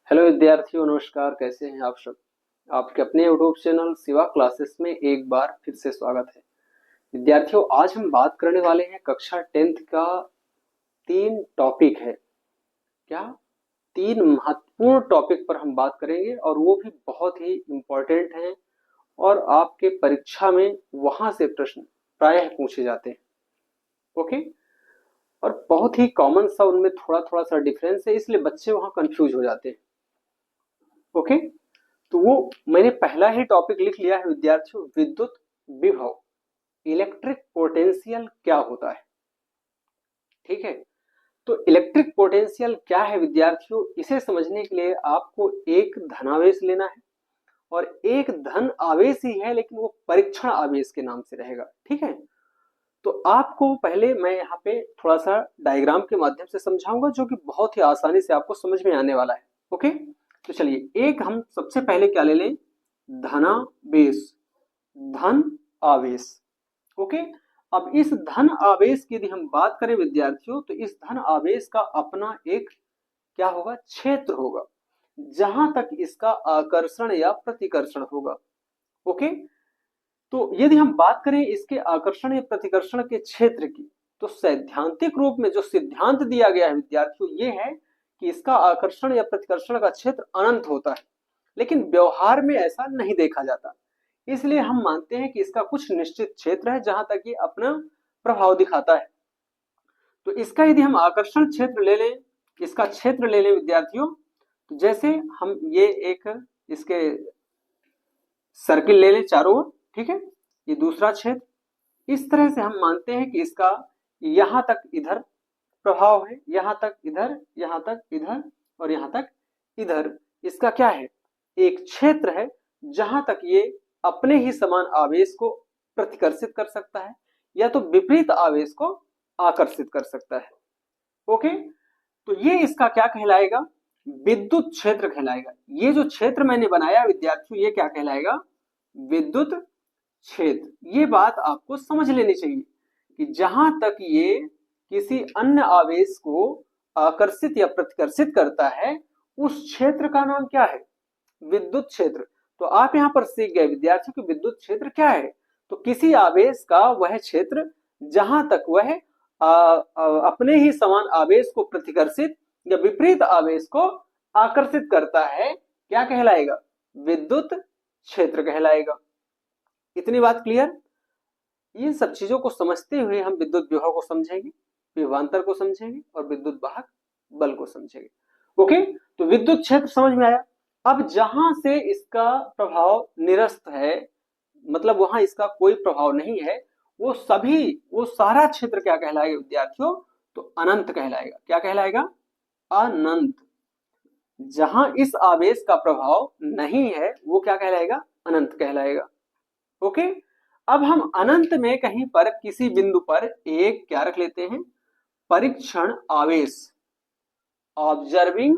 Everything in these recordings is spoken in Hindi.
हेलो विद्यार्थियों, नमस्कार। कैसे हैं आप सब। आपके अपने यूट्यूब चैनल शिवा क्लासेस में एक बार फिर से स्वागत है। विद्यार्थियों, आज हम बात करने वाले हैं कक्षा 10th का तीन टॉपिक है। क्या? तीन महत्वपूर्ण टॉपिक पर हम बात करेंगे और वो भी बहुत ही इम्पोर्टेंट हैं और आपके परीक्षा में वहां से प्रश्न प्रायः पूछे जाते हैं। ओके। और बहुत ही कॉमन सा उनमें थोड़ा थोड़ा सा डिफरेंस है, इसलिए बच्चे वहां कंफ्यूज हो जाते हैं। ओके। तो वो मैंने पहला ही टॉपिक लिख लिया है विद्यार्थियों, विद्युत विभव, इलेक्ट्रिक पोटेंशियल क्या होता है। ठीक है। तो इलेक्ट्रिक पोटेंशियल क्या है विद्यार्थियों, इसे समझने के लिए आपको एक धनावेश लेना है और एक धन आवेश ही है, लेकिन वो परीक्षण आवेश के नाम से रहेगा। ठीक है। तो आपको पहले मैं यहाँ पे थोड़ा सा डायग्राम के माध्यम से समझाऊंगा, जो कि बहुत ही आसानी से आपको समझ में आने वाला है। ओके। तो चलिए, एक हम सबसे पहले क्या ले लें, धनावेश, धन आवेश। ओके। अब इस धन आवेश की यदि हम बात करें विद्यार्थियों, तो इस धन आवेश का अपना एक क्या होगा, क्षेत्र होगा, जहां तक इसका आकर्षण या प्रतिकर्षण होगा। ओके। तो यदि हम बात करें इसके आकर्षण या प्रतिकर्षण के क्षेत्र की, तो सैद्धांतिक रूप में जो सिद्धांत दिया गया है विद्यार्थियों, ये है कि इसका आकर्षण या प्रतिकर्षण का क्षेत्र अनंत होता है, लेकिन व्यवहार में ऐसा नहीं देखा जाता। इसलिए हम मानते हैं कि इसका कुछ निश्चित क्षेत्र है जहां तक ये अपना प्रभाव दिखाता है। तो इसका यदि हम आकर्षण क्षेत्र ले लें, इसका क्षेत्र ले लें विद्यार्थियों, तो जैसे हम ये एक इसके सर्किल ले लें चारों ओर। ठीक है। ये दूसरा क्षेत्र, इस तरह से हम मानते हैं कि इसका यहां तक इधर प्रभाव है, यहां तक इधर, यहां तक इधर और यहां तक इधर। इसका क्या है, एक क्षेत्र है जहां तक ये अपने ही समान आवेश को प्रतिकर्षित कर सकता है या तो विपरीत आवेश को आकर्षित कर सकता है। ओके। तो ये इसका क्या कहलाएगा, विद्युत क्षेत्र कहलाएगा। ये जो क्षेत्र मैंने बनाया विद्यार्थियों, ये क्या कहलाएगा, विद्युत क्षेत्र। ये बात आपको समझ लेनी चाहिए कि जहां तक ये किसी अन्य आवेश को आकर्षित या प्रतिकर्षित करता है, उस क्षेत्र का नाम क्या है, विद्युत क्षेत्र। तो आप यहां पर सीख गए विद्यार्थियों कि विद्युत क्षेत्र क्या है। तो किसी आवेश का वह क्षेत्र जहां तक वह अपने ही समान आवेश को प्रतिकर्षित या विपरीत आवेश को आकर्षित करता है, क्या कहलाएगा, विद्युत क्षेत्र कहलाएगा। इतनी बात क्लियर। इन सब चीजों को समझते हुए हम विद्युत विभव को समझेंगे, विभवांतर को समझेंगे और विद्युत वाहक बल को समझेंगे। ओके। तो विद्युत क्षेत्र समझ में आया। अब जहां से इसका प्रभाव निरस्त है, मतलब वहां इसका कोई प्रभाव नहीं है, वो सारा क्षेत्र क्या कहलाएगा विद्यार्थियों, तो अनंत कहलाएगा। क्या कहलाएगा, अनंत। जहां इस आवेश का प्रभाव नहीं है वो क्या कहलाएगा, अनंत कहलाएगा। ओके। अब हम अनंत में कहीं पर किसी बिंदु पर एक क्या रख लेते हैं, परीक्षण आवेश, ऑब्जर्विंग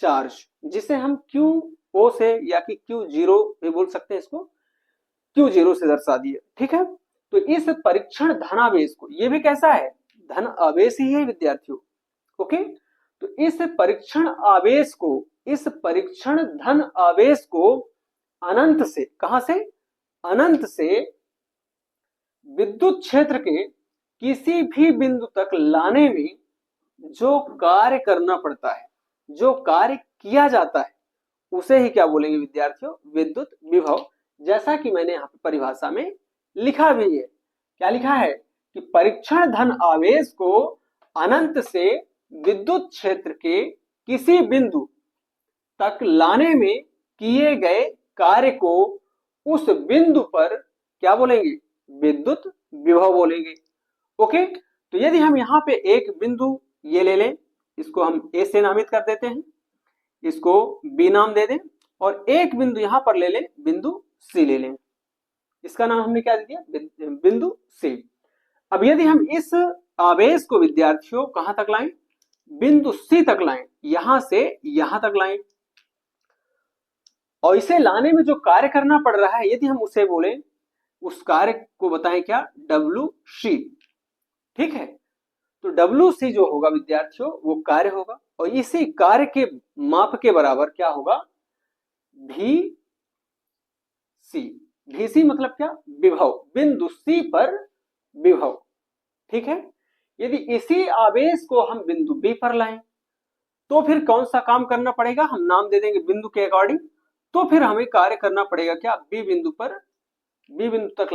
चार्ज, जिसे हम क्यू ओ से या कि क्यू जीरो भी बोल सकते हैं, इसको क्यू जीरो से दर्शा दिए। ठीक है। तो इस परीक्षण धनावेश को, ये भी कैसा है, धन आवेश ही है विद्यार्थियों। ओके। तो इस परीक्षण आवेश को, इस परीक्षण धन आवेश को अनंत से, कहां से, अनंत से विद्युत क्षेत्र के किसी भी बिंदु तक लाने में जो कार्य करना पड़ता है, जो कार्य किया जाता है, उसे ही क्या बोलेंगे विद्यार्थियों, विद्युत विभव। जैसा कि मैंने यहाँ पे परिभाषा में लिखा भी है, क्या लिखा है कि परीक्षण धन आवेश को अनंत से विद्युत क्षेत्र के किसी बिंदु तक लाने में किए गए कार्य को उस बिंदु पर क्या बोलेंगे, विद्युत विभव बोलेंगे। ओके। तो यदि हम यहाँ पे एक बिंदु ये ले लें, इसको हम ए से नामित कर देते हैं, इसको बी नाम दे दें, और एक बिंदु यहां पर ले लें, बिंदु सी ले लें, इसका नाम हमने क्या दिया, बिंदु सी। अब यदि हम इस आवेश को विद्यार्थियों कहां तक लाएं, बिंदु सी तक लाएं, यहां से यहां तक लाएं, और इसे लाने में जो कार्य करना पड़ रहा है, यदि हम उसे बोले, उस कार्य को बताएं क्या, डब्ल्यू सी। ठीक है। तो WC जो होगा विद्यार्थियों वो कार्य होगा, और इसी कार्य के माप के बराबर क्या होगा, VC। VC मतलब क्या, विभव, बिंदु C पर विभव। ठीक है, यदि इसी आवेश को हम बिंदु B पर लाएं तो फिर कौन सा काम करना पड़ेगा, हम नाम दे देंगे बिंदु के अकॉर्डिंग। तो फिर हमें कार्य करना पड़ेगा क्या, B बिंदु तक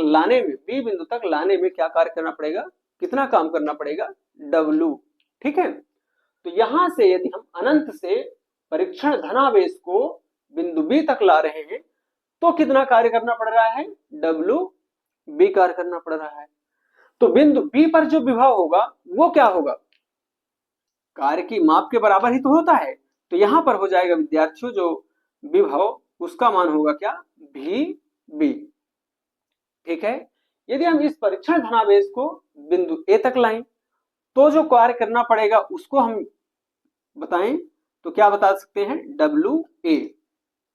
लाने में क्या कार्य करना पड़ेगा, कितना काम करना पड़ेगा, W। ठीक है, तो यहां से यदि हम अनंत से परीक्षण धनावेश को बिंदु B तक ला रहे हैं तो कितना कार्य करना पड़ रहा है, WB कार्य करना पड़ रहा है। तो बिंदु B पर जो विभव होगा वो क्या होगा, कार्य की माप के बराबर ही तो होता है। तो यहां पर हो जाएगा विद्यार्थियों जो विभव उसका मान होगा क्या, VB। ठीक है, यदि हम इस परीक्षण धनावेश को बिंदु A तक लाएं तो जो कार्य करना पड़ेगा उसको हम बताएं तो क्या बता सकते हैं, WA।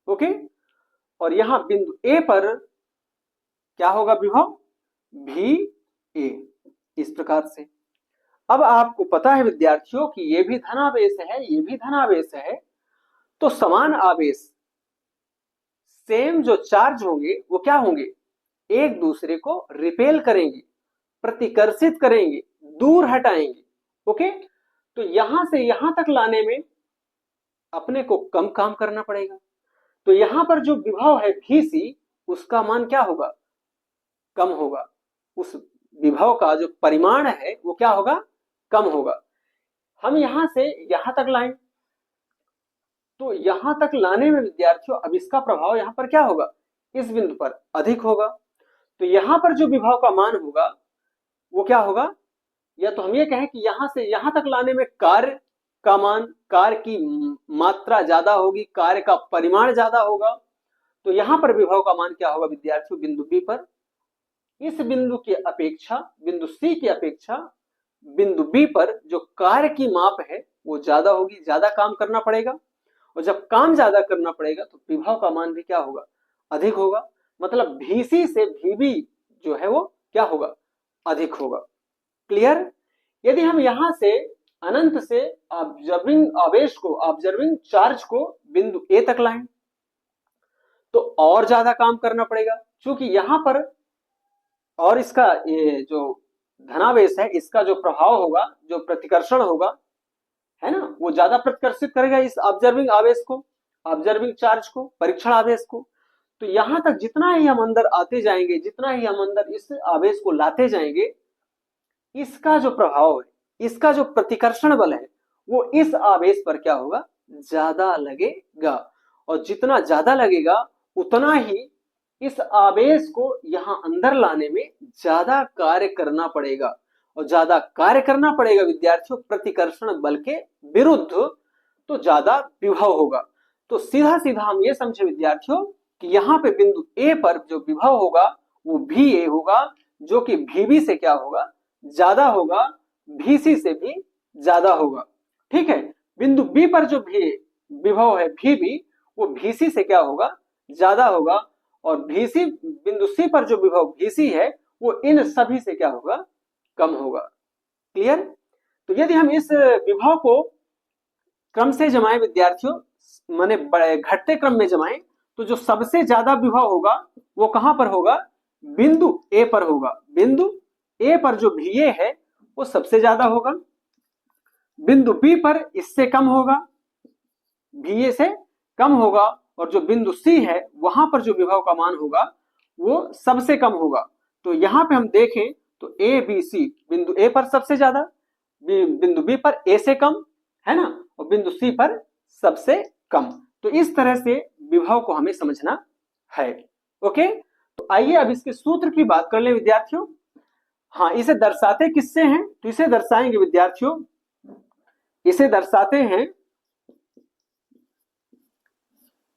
ओके, और यहां बिंदु A पर क्या होगा विभव, VA। इस प्रकार से अब आपको पता है विद्यार्थियों कि ये भी धनावेश है, ये भी धनावेश है, तो समान आवेश, सेम जो चार्ज होंगे वो क्या होंगे, एक दूसरे को रिपेल करेंगे, प्रतिकर्षित करेंगे, दूर हटाएंगे। ओके, तो यहां से यहां तक लाने में अपने को कम काम करना पड़ेगा। तो यहां पर जो विभव है VC उसका मान क्या होगा, कम होगा, उस विभव का जो परिमाण है वो क्या होगा, कम होगा। हम यहां से यहां तक लाएं तो यहां तक लाने में विद्यार्थियों अब इसका प्रभाव यहां पर क्या होगा, इस बिंदु पर अधिक होगा। तो यहां पर जो विभव का मान होगा वो क्या होगा, या तो हम ये कहें कि यहां से यहां तक लाने में कार्य का मान, कार्य की मात्रा ज्यादा होगी, कार्य का परिमाण ज्यादा होगा। तो यहां पर विभव का मान क्या होगा विद्यार्थियों, बिंदु B पर इस बिंदु की अपेक्षा, बिंदु C की अपेक्षा बिंदु B पर जो कार्य की माप है वो ज्यादा होगी, ज्यादा काम करना पड़ेगा, और जब काम ज्यादा करना पड़ेगा तो विभव का मान भी क्या होगा, अधिक होगा। मतलब VC से VB जो है वो क्या होगा, अधिक होगा। क्लियर, यदि हम यहां से अनंत से ऑब्जर्विंग आवेश को, ऑब्जर्विंग चार्ज को बिंदु A तक लाएं तो और ज्यादा काम करना पड़ेगा, क्योंकि यहां पर और इसका ये जो धनावेश है इसका जो प्रभाव होगा, जो प्रतिकर्षण होगा है ना, वो ज्यादा प्रतिकर्षित करेगा इस ऑब्जर्विंग आवेश को, ऑब्जर्विंग चार्ज को, परीक्षण आवेश को। तो यहां तक जितना ही हम अंदर आते जाएंगे, जितना ही हम अंदर इस आवेश को लाते जाएंगे, इसका जो प्रभाव है, इसका जो प्रतिकर्षण बल है वो इस आवेश पर क्या होगा, ज्यादा लगेगा, और जितना ज्यादा लगेगा उतना ही इस आवेश को यहां अंदर लाने में ज्यादा कार्य करना पड़ेगा, और ज्यादा कार्य करना पड़ेगा विद्यार्थियों प्रतिकर्षण बल के विरुद्ध, तो ज्यादा विभव होगा। तो सीधा सीधा हम ये समझे विद्यार्थियों कि यहाँ पे बिंदु A पर जो विभव होगा वो VA होगा, जो कि VB से क्या होगा, ज्यादा होगा, VC से भी ज्यादा होगा। ठीक है, बिंदु B पर जो विभव है VB वो VC से क्या होगा, ज्यादा होगा, और VC बिंदु C पर जो विभव VC है वो इन सभी से क्या होगा, कम होगा। क्लियर, तो यदि हम इस विभव को क्रम से जमाएं विद्यार्थियों, माने घटते क्रम में जमाएं, तो जो सबसे ज्यादा विभव होगा वो कहां पर होगा, बिंदु A पर होगा। बिंदु A पर जो VA है वो सबसे ज्यादा होगा, बिंदु B पर इससे कम होगा, VA से कम होगा, और जो बिंदु C है वहां पर जो विभव का मान होगा वो सबसे कम होगा। तो यहां पे हम देखें तो ABC बिंदु A पर सबसे ज्यादा, बिंदु B पर A से कम है ना, और बिंदु C पर सबसे कम। तो इस तरह से विभव को हमें समझना है। ओके, तो आइए अब इसके सूत्र की बात कर ले विद्यार्थियों। हाँ, इसे दर्शाते किससे हैं, तो इसे दर्शाएंगे विद्यार्थियों, इसे दर्शाते हैं,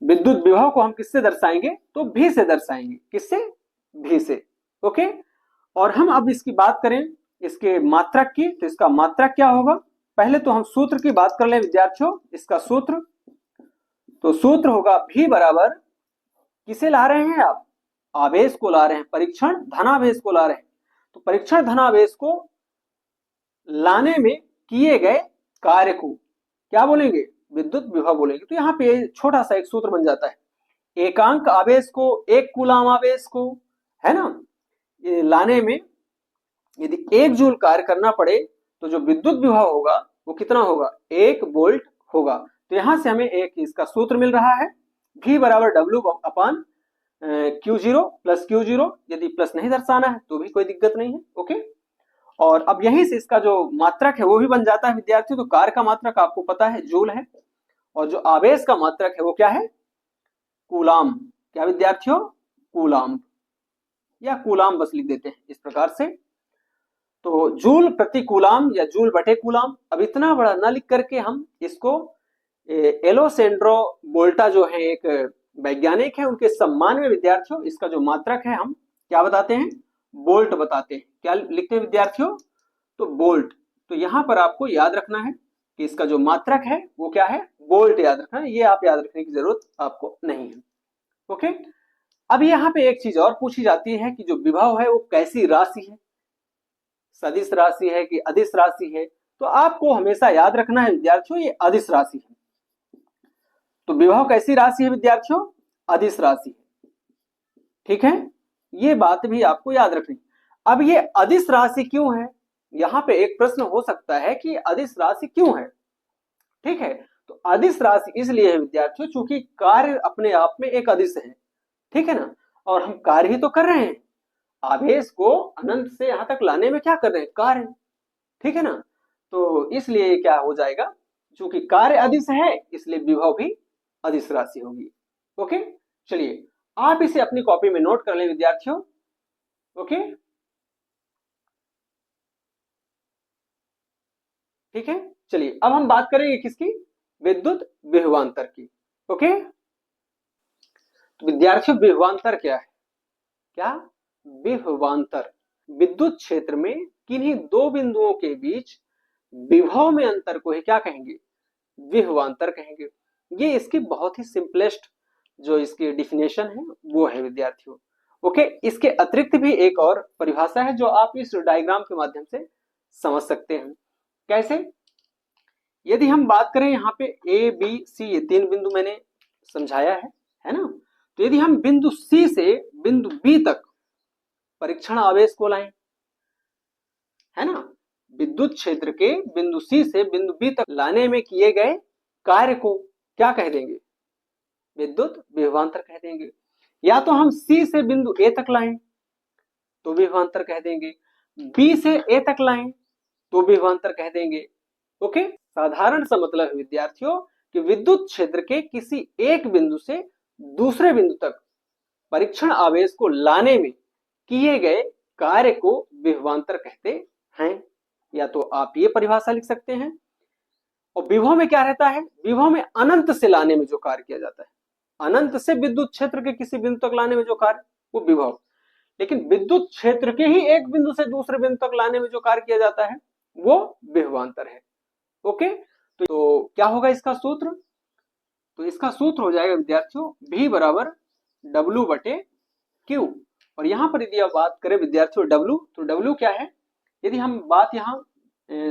विद्युत विभव को हम किससे दर्शाएंगे, तो V से दर्शाएंगे, किससे, V से। ओके, और हम अब इसकी बात करें इसके मात्रक की, तो इसका मात्रक क्या होगा, पहले तो हम सूत्र की बात कर ले विद्यार्थियों। इसका सूत्र, तो सूत्र होगा V बराबर, किसे ला रहे हैं आप, आवेश को ला रहे हैं, परीक्षण धनावेश को ला रहे हैं। तो परीक्षण धनावेश को लाने में किए गए कार्य को क्या बोलेंगे, विद्युत विभव बोलेंगे। तो यहाँ पे छोटा सा एक सूत्र बन जाता है, एकांक आवेश को, एक कूलाम आवेश को, है ना, ये लाने में यदि 1 जूल कार्य करना पड़े तो जो विद्युत विभव होगा वो कितना होगा, 1 वोल्ट होगा। तो यहां से हमें एक इसका सूत्र मिल रहा है, V बराबर डब्ल्यू अपान Q0 प्लस Q0। यदि प्लस नहीं दर्शाना है तो भी कोई दिक्कत नहीं है, ओके। और अब यहीं से इसका जो मात्रक है वो भी बन जाता है विद्यार्थियों। तो कार्य का मात्रक आपको पता है जूल है, और जो आवेश का मात्रक है वो क्या है, कूलाम। क्या विद्यार्थियों, कूलाम, या कूलाम बस लिख देते हैं इस प्रकार से। तो जूल प्रति कूलाम या जूल बटे कूलाम। अब इतना बड़ा ना लिख करके हम इसको एलोसेंड्रो वोल्टा जो है एक वैज्ञानिक है, उनके सम्मान में विद्यार्थियों इसका जो मात्रक है हम क्या बताते हैं, बोल्ट बताते हैं। क्या लिखते हैं विद्यार्थियों, तो बोल्ट। तो यहां पर आपको याद रखना है कि इसका जो मात्रक है वो क्या है, बोल्ट याद रखना है। ये आप याद रखने की जरूरत आपको नहीं है, ओके। अब यहाँ पे एक चीज और पूछी जाती है कि जो विभव है वो कैसी राशि है, सदिश राशि है कि अदिश राशि है। तो आपको हमेशा याद रखना है विद्यार्थियों ये अदिश राशि है। तो विभव कैसी राशि है विद्यार्थियों, अदिश राशि है, ठीक है। ये बात भी आपको याद रखनी। अब ये अदिश राशि क्यों है, यहां पे एक प्रश्न हो सकता है कि अदिश राशि क्यों है, ठीक है। तो अदिश राशि इसलिए है विद्यार्थियों चूंकि कार्य अपने आप में एक अदिश है, ठीक है ना, और हम कार्य ही तो कर रहे हैं, आवेश को अनंत से यहां तक लाने में क्या कर रहे हैं, कार्य, ठीक है ना। तो इसलिए क्या हो जाएगा, चूंकि कार्य अदिश है इसलिए विभव भी अदिश राशि होगी, ओके। चलिए आप इसे अपनी कॉपी में नोट कर लें विद्यार्थियों, ओके, ठीक है। चलिए अब हम बात करेंगे किसकी, विद्युत विभवांतर की, ओके। तो विद्यार्थियों विभवांतर क्या है, क्या, विभवांतर विद्युत क्षेत्र में किन्हीं दो बिंदुओं के बीच विभव में अंतर को ही क्या कहेंगे, विभवांतर कहेंगे। ये इसकी बहुत ही सिंपलेस्ट जो इसकी डिफिनेशन है वो है विद्यार्थियों, ओके। इसके अतिरिक्त भी एक और परिभाषा है जो आप इस डायग्राम के माध्यम से समझ सकते हैं। कैसे, यदि हम बात करें यहाँ पे ए बी सी ये 3 बिंदु मैंने समझाया है ना। तो यदि हम बिंदु सी से बिंदु बी तक परीक्षण आवेश को लाएं, है ना, विद्युत क्षेत्र के बिंदु सी से बिंदु बी तक लाने में किए गए कार्य को क्या कह देंगे, विद्युत विभवांतर कह देंगे। या तो हम सी से बिंदु ए तक लाएं तो विभवांतर कह देंगे, बी से ए तक लाएं तो विभवांतर कह देंगे, ओके। साधारण सा मतलब है विद्यार्थियों कि विद्युत क्षेत्र के किसी एक बिंदु से दूसरे बिंदु तक परीक्षण आवेश को लाने में किए गए कार्य को विभवांतर कहते हैं। या तो आप ये परिभाषा लिख सकते हैं। और विभव में क्या रहता है, विभव में अनंत से लाने में जो कार्य किया जाता है, अनंत से विद्युत क्षेत्र के किसी बिंदु तक लाने में जो कार्य वो विभव। लेकिन विद्युत क्षेत्र के ही एक बिंदु से दूसरे बिंदु तक लाने में जो कार्य किया जाता है वो विभवांतर है, ओके। तो क्या होगा इसका सूत्र, तो इसका सूत्र हो जाएगा विद्यार्थियों V बराबर W बटे Q। और यहां पर यदि आप बात करें विद्यार्थियों W, तो W क्या है, यदि हम बात यहाँ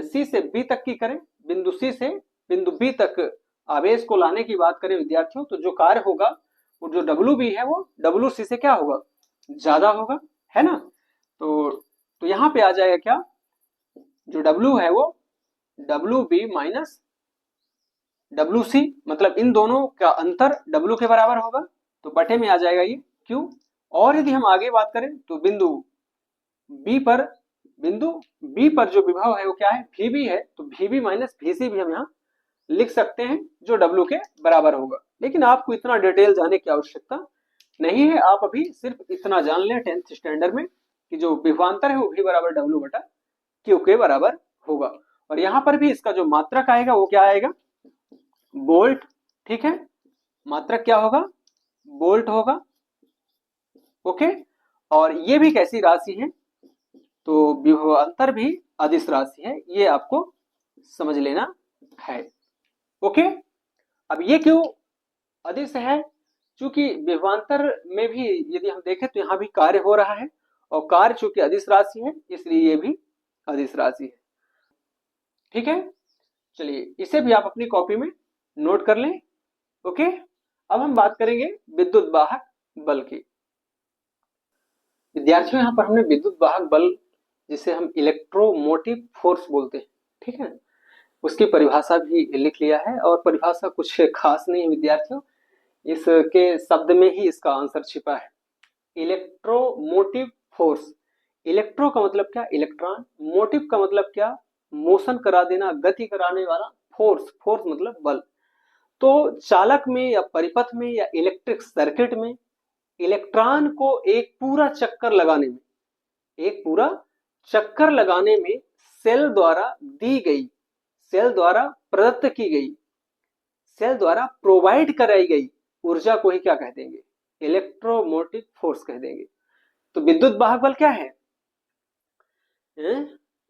C से B तक की करें, बिंदु C से बिंदु B तक आवेश को लाने की बात करें विद्यार्थियों, तो जो कार्य होगा वो जो WB है वो WC से क्या होगा, ज्यादा होगा, है ना। तो यहाँ पे आ जाएगा क्या, जो W है वो WB माइनस WC, मतलब इन दोनों का अंतर W के बराबर होगा, तो बटे में आ जाएगा ये Q। और यदि हम आगे बात करें तो बिंदु B पर जो विभव है वो क्या है, VB है। तो VB माइनस VC भी हम यहाँ लिख सकते हैं जो W के बराबर होगा। लेकिन आपको इतना डिटेल जाने की आवश्यकता नहीं है, आप अभी सिर्फ इतना जान लें 10th स्टैंडर्ड में कि जो विभवांतर है वो V बराबर W बटा Q के बराबर होगा। और यहाँ पर भी इसका जो मात्रक आएगा वो क्या आएगा, बोल्ट, ठीक है। मात्रक क्या होगा, बोल्ट होगा, ओके। और ये भी कैसी राशि है, तो विभवांतर भी अदिश राशि है, ये आपको समझ लेना है, ओके। अब ये क्यों अदिश है, चूंकि विभवांतर में भी यदि हम देखें तो यहाँ भी कार्य हो रहा है, और कार्य चूंकि अदिश राशि है इसलिए ये भी अदिश राशि है। ठीक है, चलिए इसे भी आप अपनी कॉपी में नोट कर लें। ओके, अब हम बात करेंगे विद्युत वाहक बल की। विद्यार्थियों, यहाँ पर हमने विद्युत वाहक बल, जिसे हम इलेक्ट्रोमोटिव फोर्स बोलते हैं, ठीक है, उसकी परिभाषा भी लिख लिया है। और परिभाषा कुछ खास नहीं है विद्यार्थियों, इसके शब्द में ही इसका आंसर छिपा है। इलेक्ट्रोमोटिव फोर्स, इलेक्ट्रो का मतलब क्या, इलेक्ट्रॉन, मोटिव का मतलब क्या, मोशन करा देना, गति कराने वाला, फोर्स, फोर्स मतलब बल। तो चालक में या परिपथ में या इलेक्ट्रिक सर्किट में इलेक्ट्रॉन को एक पूरा चक्कर लगाने में, एक पूरा चक्कर लगाने में सेल द्वारा दी गई, सेल द्वारा प्रदत्त की गई, सेल द्वारा प्रोवाइड कराई गई ऊर्जा को ही क्या कह देंगे, इलेक्ट्रोमोटिव फोर्स कह देंगे। तो विद्युत वाहक बल क्या है?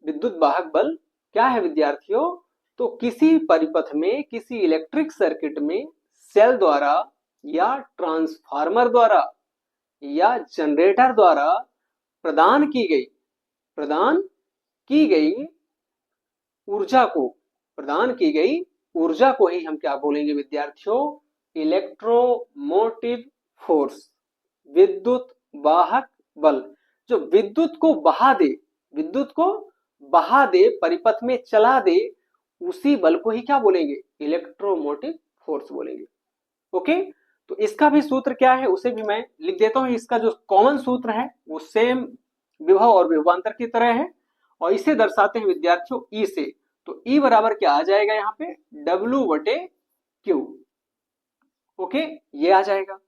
विद्युत वाहक बल क्या है विद्यार्थियों? तो किसी परिपथ में, किसी इलेक्ट्रिक सर्किट में सेल द्वारा या ट्रांसफार्मर द्वारा या जनरेटर द्वारा प्रदान की गई, प्रदान की गई ऊर्जा को, प्रदान की गई ऊर्जा को ही हम क्या बोलेंगे विद्यार्थियों, इलेक्ट्रोमोटिव फोर्स, विद्युत वाहक बल। जो विद्युत को बहा दे, विद्युत को बहा दे, परिपथ में चला दे, उसी बल को ही क्या बोलेंगे, इलेक्ट्रोमोटिव फोर्स बोलेंगे। ओके, तो इसका भी सूत्र क्या है उसे भी मैं लिख देता हूं। इसका जो कॉमन सूत्र है वो सेम विभव और विभवांतर की तरह है, और इसे दर्शाते हैं विद्यार्थियों ई से। तो ई बराबर क्या आ जाएगा यहाँ पे, W/Q। ओके, ये आ जाएगा।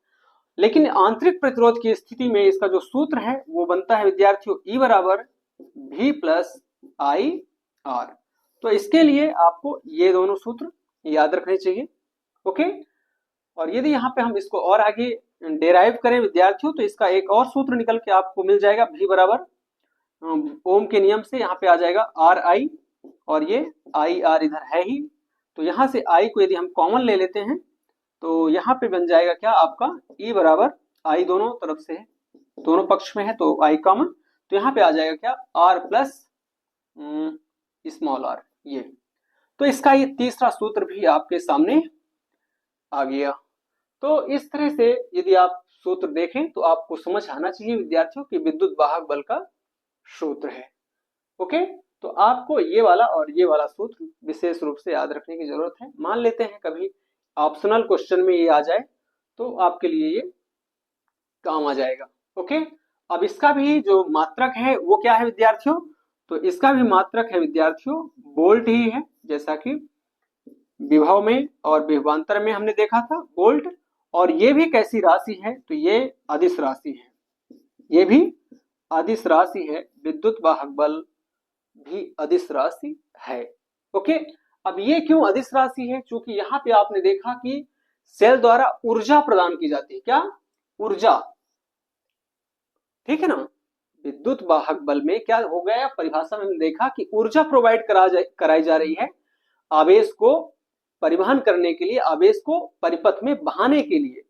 लेकिन आंतरिक प्रतिरोध की स्थिति में इसका जो सूत्र है वो बनता है विद्यार्थियों ई बराबर V+IR। तो इसके लिए आपको ये दोनों सूत्र याद रखने चाहिए। ओके, और यदि यहाँ पे हम इसको और आगे डेराइव करें विद्यार्थियों, तो इसका एक और सूत्र निकल के आपको मिल जाएगा, V बराबर ओम के नियम से यहाँ पे आ जाएगा RI, और ये IR इधर है ही, तो यहाँ से I को यदि हम कॉमन ले लेते हैं तो यहाँ पे बन जाएगा क्या आपका, E बराबर I दोनों तरफ से है, दोनों पक्ष में है तो I कॉमन, तो यहाँ पे आ जाएगा क्या, R प्लस स्मॉल r, ये। तो इसका ये तीसरा सूत्र भी आपके सामने आ गया। तो इस तरह से यदि आप सूत्र देखें तो आपको समझ आना चाहिए विद्यार्थियों कि विद्युत वाहक बल का सूत्र है। ओके, तो आपको ये वाला और ये वाला सूत्र विशेष रूप से याद रखने की जरूरत है। मान लेते हैं कभी ऑप्शनल क्वेश्चन में ये आ जाए तो आपके लिए ये काम आ जाएगा। ओके, अब इसका भी जो मात्रक है वो क्या है विद्यार्थियों, तो इसका भी मात्रक है विद्यार्थियों वोल्ट ही है, जैसा कि विभव में और विभवांतर में हमने देखा था वोल्ट। और ये भी कैसी राशि है, तो ये अदिश राशि है, ये भी अदिश राशि है, विद्युत वाहक बल भी अदिश राशि है। ओके, अब ये क्यों अदिश राशि है, क्योंकि यहाँ पे आपने देखा कि सेल द्वारा ऊर्जा प्रदान की जाती है, क्या, ऊर्जा, ठीक है ना। विद्युत वाहक बल में क्या हो गया, परिभाषा में हमने देखा कि ऊर्जा प्रोवाइड कराई जा रही है आवेश को परिवहन करने के लिए, आवेश को परिपथ में बहाने के लिए,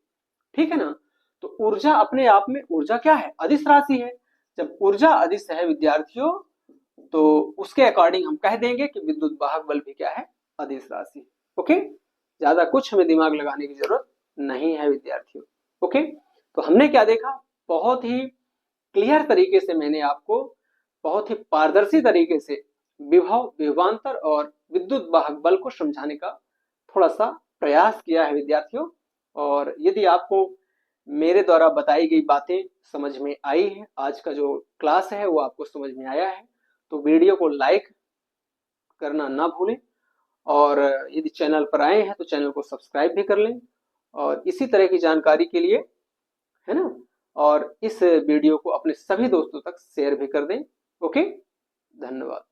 ठीक है ना। तो ऊर्जा अपने आप में, ऊर्जा क्या है, अदिश राशि है। जब ऊर्जा अदिश है विद्यार्थियों, तो उसके अकॉर्डिंग हम कह देंगे कि विद्युत वाहक बल भी क्या है, अदिश राशि। ओके, ज्यादा कुछ हमें दिमाग लगाने की जरूरत नहीं है विद्यार्थियों। ओके, तो हमने क्या देखा, बहुत ही क्लियर तरीके से मैंने आपको बहुत ही पारदर्शी तरीके से विभव, विभवांतर और विद्युत वाहक बल को समझाने का थोड़ा सा प्रयास किया है विद्यार्थियों। और यदि आपको मेरे द्वारा बताई गई बातें समझ में आई है, आज का जो क्लास है वो आपको समझ में आया है, तो वीडियो को लाइक करना ना भूलें, और यदि चैनल पर आए हैं तो चैनल को सब्सक्राइब भी कर लें, और इसी तरह की जानकारी के लिए, है ना, और इस वीडियो को अपने सभी दोस्तों तक शेयर भी कर दें। ओके, धन्यवाद।